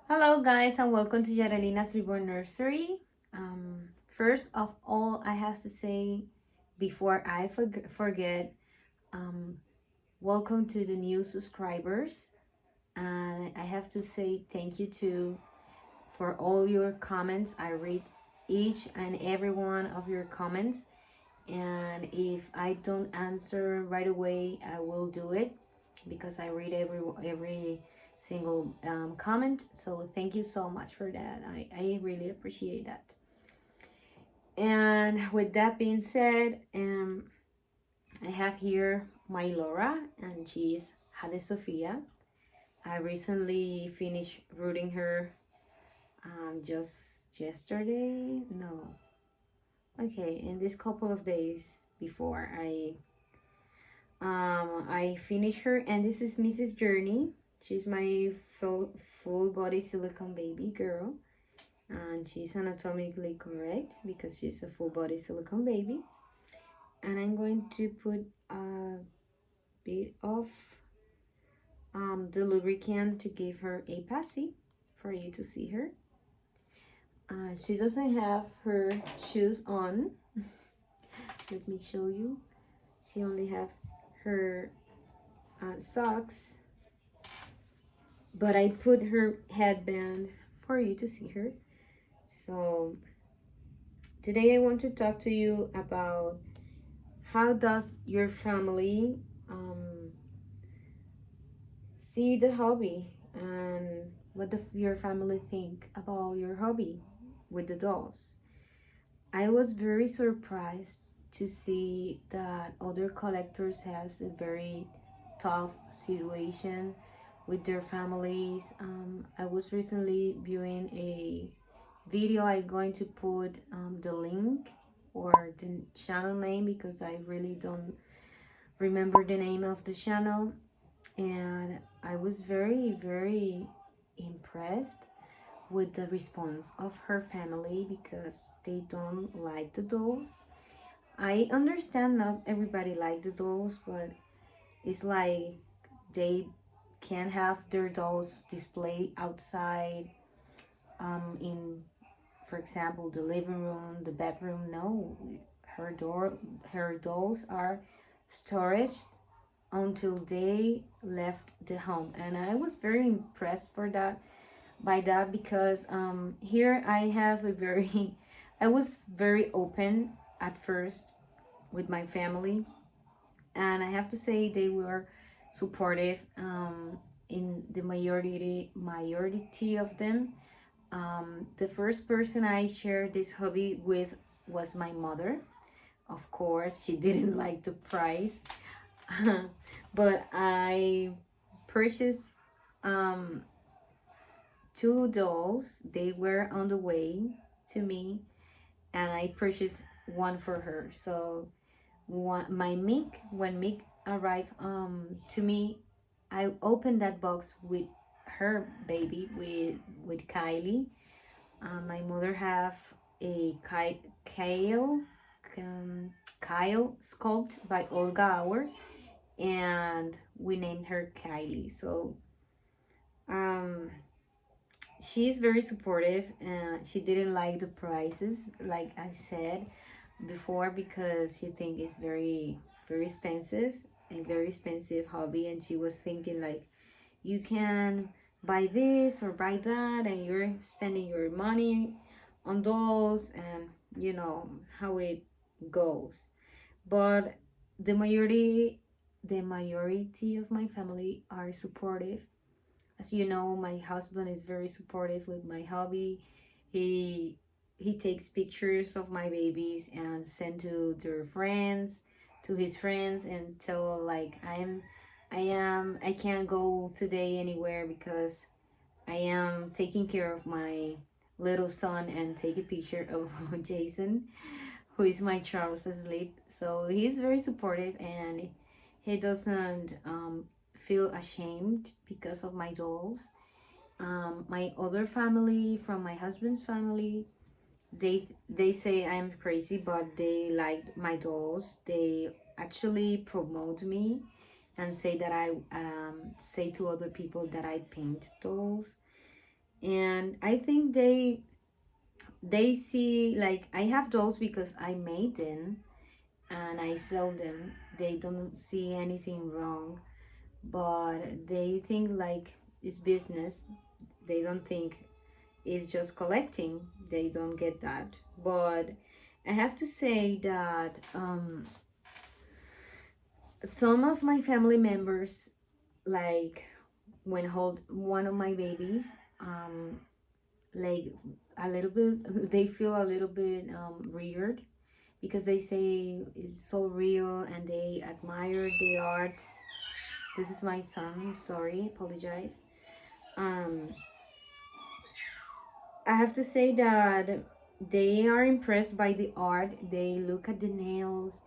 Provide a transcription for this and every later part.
Hello, guys, and welcome to Yarelina's Reborn Nursery. First of all, I have to say, before I forget, um, welcome to the new subscribers. And I have to say thank you to for all your comments. I read each and every one of your comments, and if I don't answer right away, I will do it because I read every single comment. So thank you so much for that. I really appreciate that. And with that being said, I have here my Laura, and she's Hade Sofia. I recently finished rooting her just yesterday. No, okay, in this couple of days before I finished her, and this is Mrs. Journey. She's my full body silicone baby girl, and she's anatomically correct because she's a full body silicone baby. And I'm going to put a bit of the lubricant to give her a passy for you to see her. She doesn't have her shoes on. Let me show you. She only has her socks, but I put her headband for you to see her. So today I want to talk to you about how does your family see the hobby, and what your family think about your hobby with the dolls. I was very surprised to see that other collectors has a very tough situation with their families. I was recently viewing a video. I'm going to put the link or the channel name because I really don't remember the name of the channel, and I was very impressed with the response of her family because they don't like the dolls. I understand not everybody like the dolls, but it's like they can't have their dolls displayed outside, in, for example, the living room, the bedroom. No, her dolls are storage until they left the home, and I was very impressed for that by that because here I have a very I was very open at first with my family, and I have to say they were supportive, in the majority of them. The first person I shared this hobby with was my mother. Of course, she didn't like the price, but I purchased um, two dolls. They were on the way to me, and I purchased one for her. So my Mick, when Mick arrived to me, I opened that box with her baby, with Kylie. My mother have a Kyle, um, Kyle sculpt by Olga Auer, and we named her Kylie. So um, she's very supportive, and she didn't like the prices, like I said before, because she think it's very expensive, a very expensive hobby, and she was thinking like, you can buy this or buy that, and you're spending your money on those, and you know how it goes. But the majority of my family are supportive. As you know, my husband is very supportive with my hobby. He takes pictures of my babies and send to their friends, to his friends, and tell like, I can't go today anywhere because I am taking care of my little son, and take a picture of Jason, who is my Charles asleep. So he's very supportive, and he doesn't feel ashamed because of my dolls. My other family, from my husband's family, they say I'm crazy, but they like my dolls. They actually promote me and say that I say to other people that I paint dolls, And I think they see, like, I have dolls because I made them and I sell them. They don't see anything wrong, but they think like it's business. They don't think it's just collecting. They don't get that. But I have to say that some of my family members, like when hold one of my babies, um, like a little bit, they feel a little bit weird because they say it's so real and they admire the art. This is my son. I'm sorry, apologize. Um, I have to say that they are impressed by the art. They look at the nails,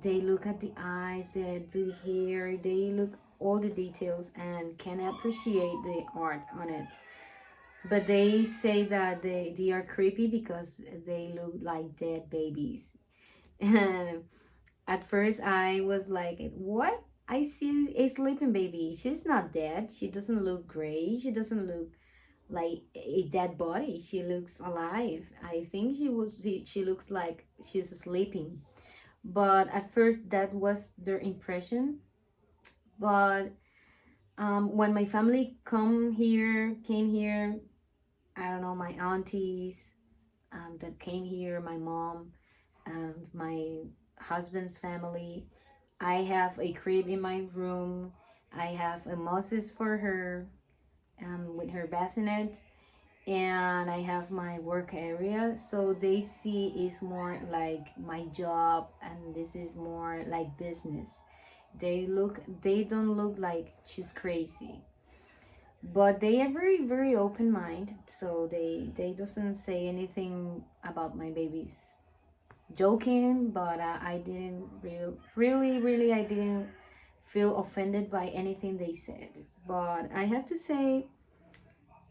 they look at the eyes, the hair, they look all the details and can appreciate the art on it. But they say that they are creepy because they look like dead babies. And at first I was like, what? I see a sleeping baby. She's not dead. She doesn't look gray. She doesn't look like a dead body. She looks alive. I think she looks like she's sleeping. But at first that was their impression. But when my family came here, I don't know, my aunties that came here, my mom and my husband's family. I have a crib in my room. I have a Moses for her with her bassinet, and I have my work area. So they see is more like my job, and this is more like business. They don't look like she's crazy, but they are very open mind. So they doesn't say anything about my babies joking, but I didn't really I didn't feel offended by anything they said. But I have to say,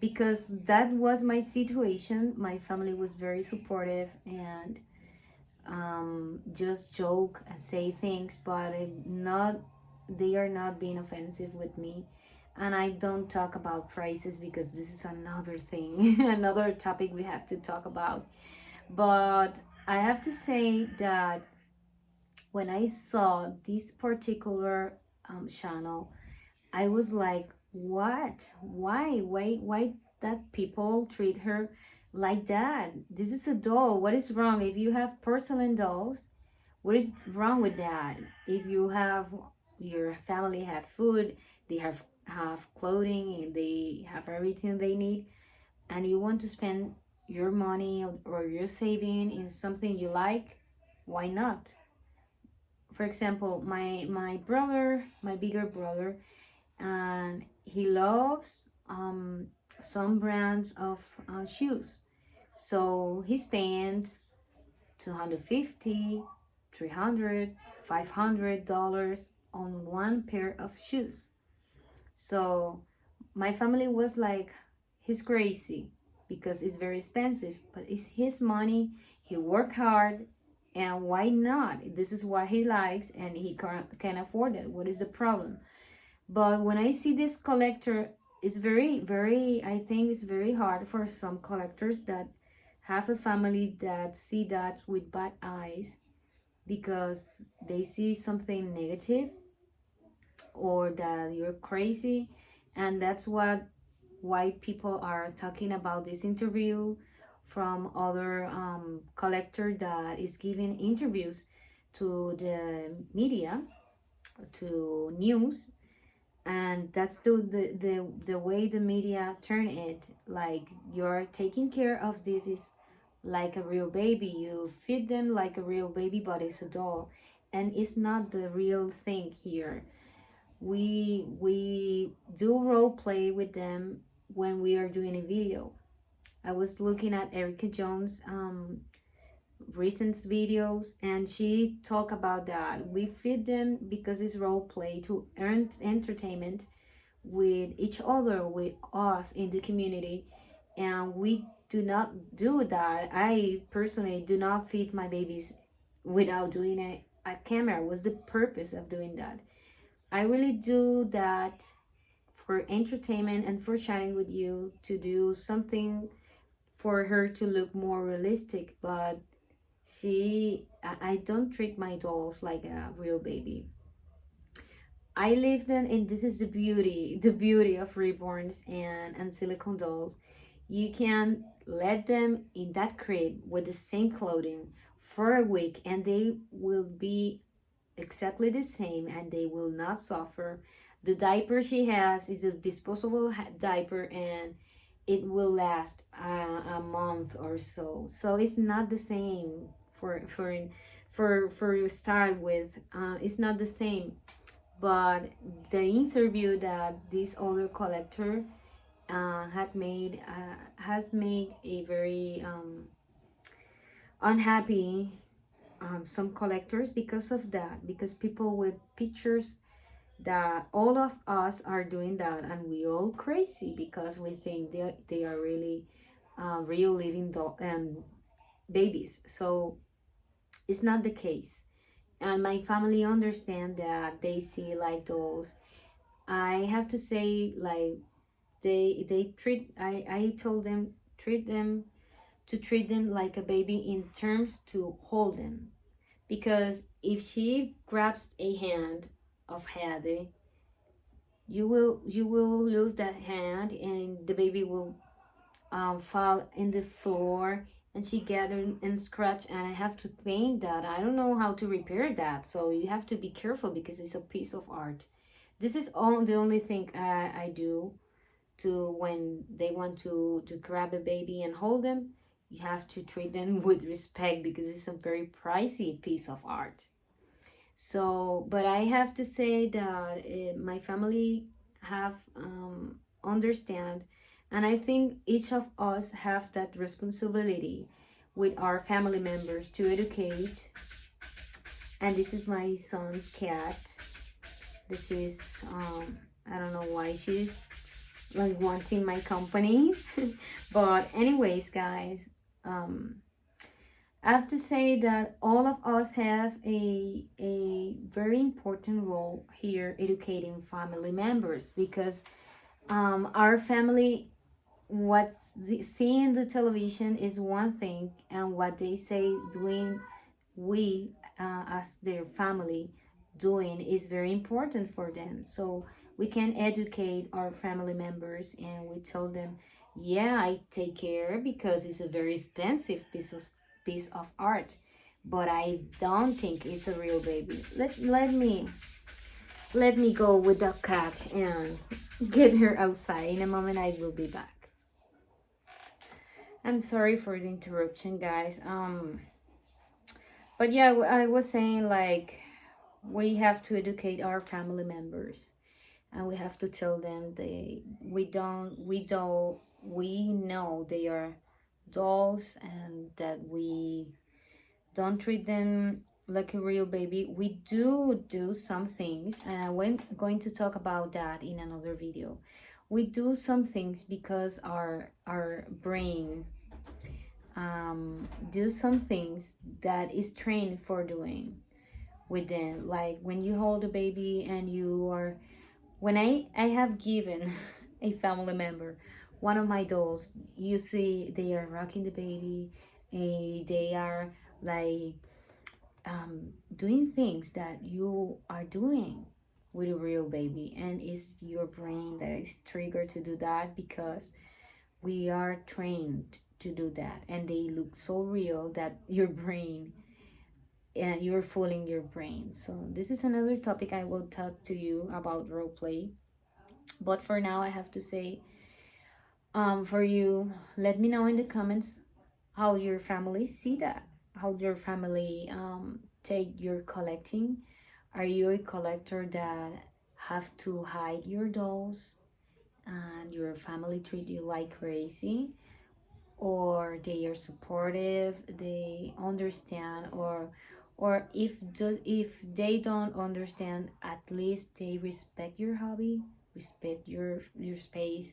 because that was my situation, my family was very supportive and just joke and say things, but not they are not being offensive with me. And I don't talk about prices because this is another thing, another topic we have to talk about. But I have to say that when I saw this particular channel, I was like, what? Why that people treat her like that? This is a doll. What is wrong? If you have porcelain dolls, what is wrong with that? If you have your family have food, they have clothing, and they have everything they need, and you want to spend your money or your saving in something you like, why not? For example, my brother, my bigger brother, and he loves some brands of shoes. So he spent 250, 300, $500 on one pair of shoes. So my family was like, he's crazy because it's very expensive, but it's his money. He worked hard, and why not? This is what he likes, and he can afford it. What is the problem? But when I see this collector, it's very, I think it's very hard for some collectors that have a family that see that with bad eyes because they see something negative or that you're crazy. And that's why people are talking about this interview from other collector that is giving interviews to the media, to news. And that's the way the media turn it, like you're taking care of this is like a real baby, you feed them like a real baby, but it's a doll, and it's not the real thing here. We do role play with them when we are doing a video. I was looking at Erica Jones recent videos, and she talk about that we feed them because it's role play to earn entertainment with each other, with us in the community. And we do not do that. I personally do not feed my babies without doing a camera. Was the purpose of doing that? I really do that for entertainment and for chatting with you, to do something for her to look more realistic. But I don't treat my dolls like a real baby. I leave them, and this is the beauty of reborns and silicone dolls. You can let them in that crib with the same clothing for a week, and they will be exactly the same, and they will not suffer. The diaper she has is a disposable diaper, and it will last a month or so. So it's not the same for start with. It's not the same. But the interview that this other collector had made has made a very unhappy some collectors because of that, because people with pictures that all of us are doing that, and we all crazy because we think they are really real living babies. So it's not the case, and my family understand that. They see like those. I have to say, like, they treat, I told them, treat them like a baby in terms to hold them, because if she grabs a hand of Hade, you will lose that hand, and the baby will fall in the floor, and she get and scratch, and I have to paint that. I don't know how to repair that, so you have to be careful because it's a piece of art. This is the only thing I do to when they want to grab a baby and hold them. You have to treat them with respect because it's a very pricey piece of art. So, but I have to say that my family have understand, and I think each of us have that responsibility with our family members to educate. And this is my son's cat that she's I don't know why she's like wanting my company. But anyways, guys, I have to say that all of us have a very important role here educating family members, because our family, seeing the television is one thing, and what they say doing, we as their family doing, is very important for them. So we can educate our family members, and we tell them, yeah, I take care because it's a very expensive piece of art, but I don't think it's a real baby. Let me go with the cat and get her outside. In a moment I will be back. I'm sorry for the interruption, guys. But yeah, I was saying, like, we have to educate our family members, and we have to tell them we know they are dolls, and that we don't treat them like a real baby. We do some things, and we're going to talk about that in another video. We do some things because our brain do some things that is trained for doing with them. Like when you hold a baby and you are, when I have given a family member one of my dolls, you see they are rocking the baby, they are like doing things that you are doing with a real baby, and it's your brain that is triggered to do that because we are trained to do that, and they look so real that your brain, and you're fooling your brain. So this is another topic I will talk to you about, role play. But for now, I have to say, for you, let me know in the comments how your family see that, how your family take your collecting. Are you a collector that have to hide your dolls and your family treat you like crazy, or they are supportive, they understand, or if they don't understand, at least they respect your hobby, respect your space.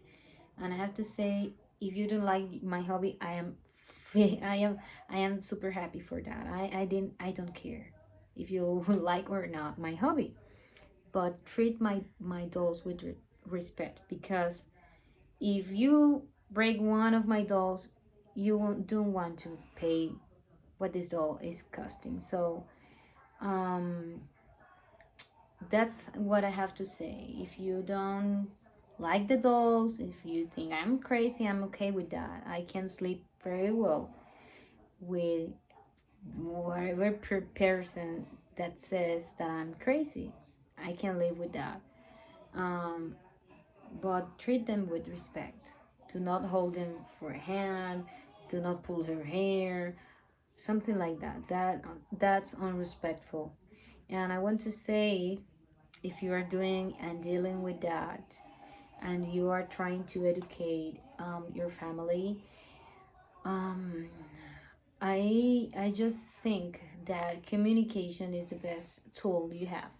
And I have to say, if you don't like my hobby, I am super happy for that. I don't care if you like or not my hobby, but treat my dolls with respect, because if you break one of my dolls, don't want to pay what this doll is costing. So um that's what I have to say. If you don't like the dolls, if you think I'm crazy, I'm okay with that. I can sleep very well with whatever person that says that I'm crazy. I can live with that. Um, but treat them with respect. Do not hold them for a hand. Do not pull her hair. Something like that. That's unrespectful. And I want to say, if you are doing and dealing with that, and you are trying to educate your family, um, I just think that communication is the best tool you have.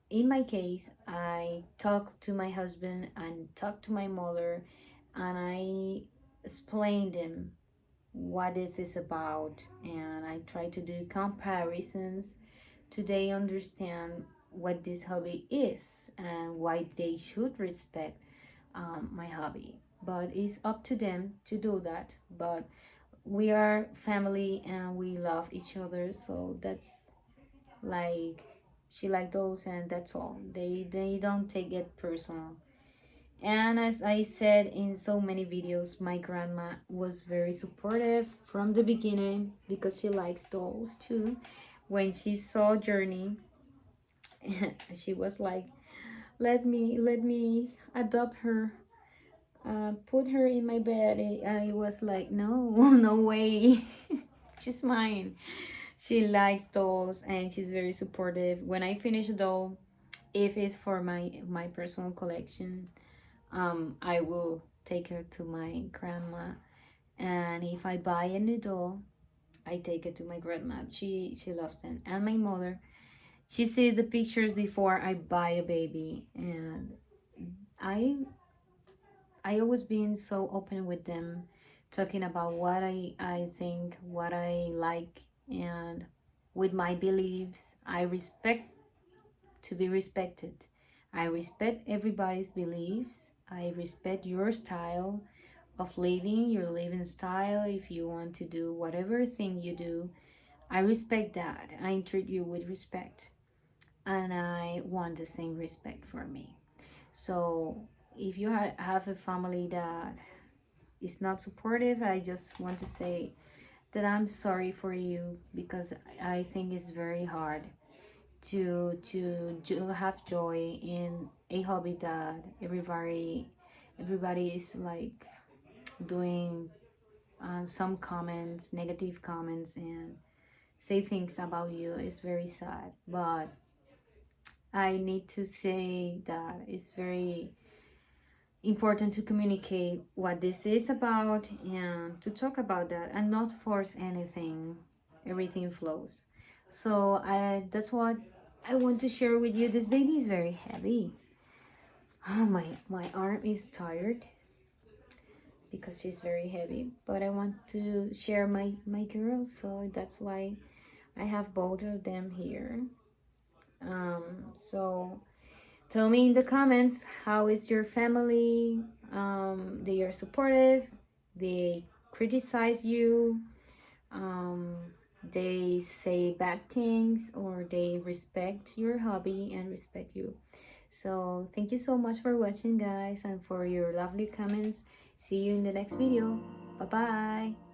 In my case, I talk to my husband and talk to my mother, and I explain them what this is about, and I try to do comparisons to they understand what this hobby is and why they should respect my hobby. But it's up to them to do that. But we are family and we love each other, so that's like, she like those and that's all. They don't take it personal. And as I said in so many videos, my grandma was very supportive from the beginning because she likes dolls too. When she saw Journey, she was like, let me adopt her, put her in my bed. I was like, no, no way. She's mine. She likes dolls and she's very supportive. When I finish a doll, if it's for my personal collection, I will take her to my grandma. And if I buy a new doll, I take it to my grandma. She loves them. And my mother, she sees the pictures before I buy a baby, and I I always been so open with them, talking about what I think, what I like, and with my beliefs. I respect to be respected. I respect everybody's beliefs. I respect your style of living, your living style. If you want to do whatever thing you do, I respect that. I treat you with respect, and I want the same respect for me. So if you have a family that is not supportive, I just want to say that I'm sorry for you, because I think it's very hard to have joy in a hobby that everybody is like doing some comments, negative comments, and say things about you. Is very sad. But I need to say that it's very important to communicate what this is about and to talk about that and not force anything. Everything flows. So I that's what I want to share with you. This baby is very heavy. Oh, my arm is tired because she's very heavy, but I want to share my girl, so that's why I have both of them here. So tell me in the comments, how is your family? They are supportive, they criticize you, um, they say bad things, or they respect your hobby and respect you. So thank you so much for watching, guys, and for your lovely comments. See you in the next video. Bye bye.